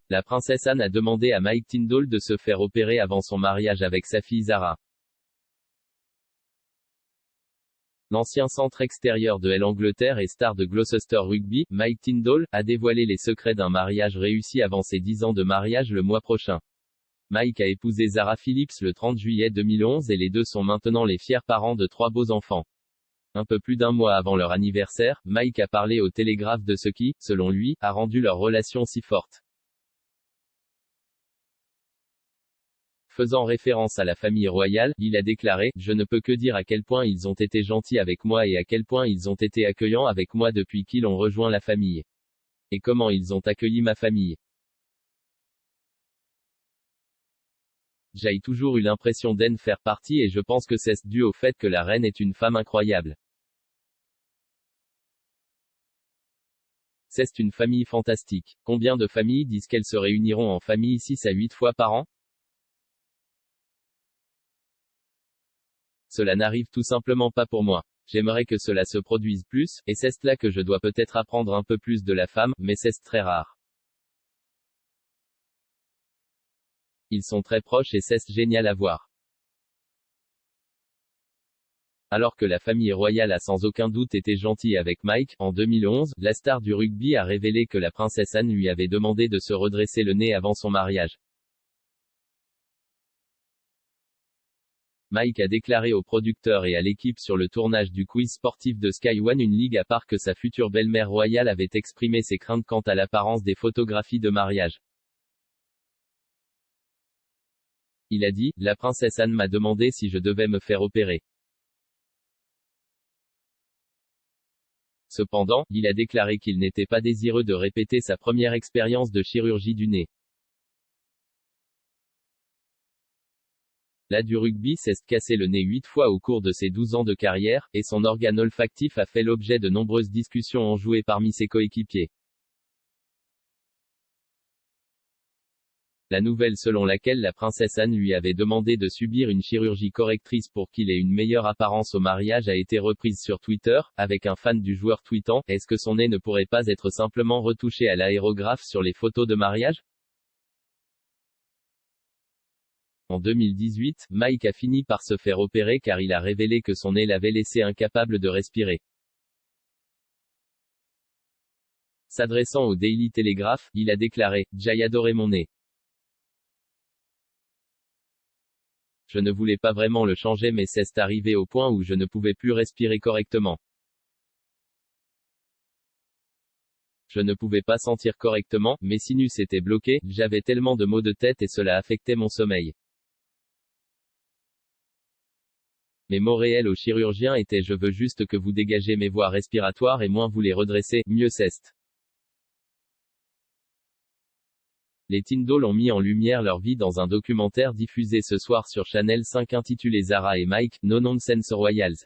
La princesse Anne a demandé à Mike Tindall de se faire opérer avant son mariage avec sa fille Zara. L'ancien centre extérieur de l'Angleterre et star de Gloucester Rugby, Mike Tindall, a dévoilé les secrets d'un mariage réussi avant ses 10 ans de mariage le mois prochain. Mike a épousé Zara Phillips le 30 juillet 2011 et les deux sont maintenant les fiers parents de 3 beaux enfants. Un peu plus d'un mois avant leur anniversaire, Mike a parlé au Télégraphe de ce qui, selon lui, a rendu leur relation si forte. Faisant référence à la famille royale, il a déclaré « Je ne peux que dire à quel point ils ont été gentils avec moi et à quel point ils ont été accueillants avec moi depuis qu'ils ont rejoint la famille. Et comment ils ont accueilli ma famille. J'ai toujours eu l'impression d'en faire partie et je pense que c'est dû au fait que la reine est une femme incroyable. C'est une famille fantastique. Combien de familles disent qu'elles se réuniront en famille 6 à 8 fois par an? Cela n'arrive tout simplement pas pour moi. J'aimerais que cela se produise plus, et c'est là que je dois peut-être apprendre un peu plus de la femme, mais c'est très rare. Ils sont très proches et c'est génial à voir. Alors que la famille royale a sans aucun doute été gentille avec Mike, en 2011, la star du rugby a révélé que la princesse Anne lui avait demandé de se redresser le nez avant son mariage. Mike a déclaré aux producteurs et à l'équipe sur le tournage du quiz sportif de Sky One une ligue à part que sa future belle-mère royale avait exprimé ses craintes quant à l'apparence des photographies de mariage. Il a dit, la princesse Anne m'a demandé si je devais me faire opérer. Cependant, il a déclaré qu'il n'était pas désireux de répéter sa première expérience de chirurgie du nez. La du rugby s'est cassé le nez 8 fois au cours de ses 12 ans de carrière, et son organe olfactif a fait l'objet de nombreuses discussions enjouées parmi ses coéquipiers. La nouvelle selon laquelle la princesse Anne lui avait demandé de subir une chirurgie correctrice pour qu'il ait une meilleure apparence au mariage a été reprise sur Twitter, avec un fan du joueur tweetant « Est-ce que son nez ne pourrait pas être simplement retouché à l'aérographe sur les photos de mariage ?» En 2018, Mike a fini par se faire opérer car il a révélé que son nez l'avait laissé incapable de respirer. S'adressant au Daily Telegraph, il a déclaré « J'ai adoré mon nez. Je ne voulais pas vraiment le changer mais c'est arrivé au point où je ne pouvais plus respirer correctement. Je ne pouvais pas sentir correctement, mes sinus étaient bloqués, j'avais tellement de maux de tête et cela affectait mon sommeil. Mes mots réels au chirurgien étaient je veux juste que vous dégagez mes voies respiratoires et moins vous les redressez, mieux c'est. Les Tindall ont mis en lumière leur vie dans un documentaire diffusé ce soir sur Channel 5 intitulé Zara et Mike, No Nonsense Royals.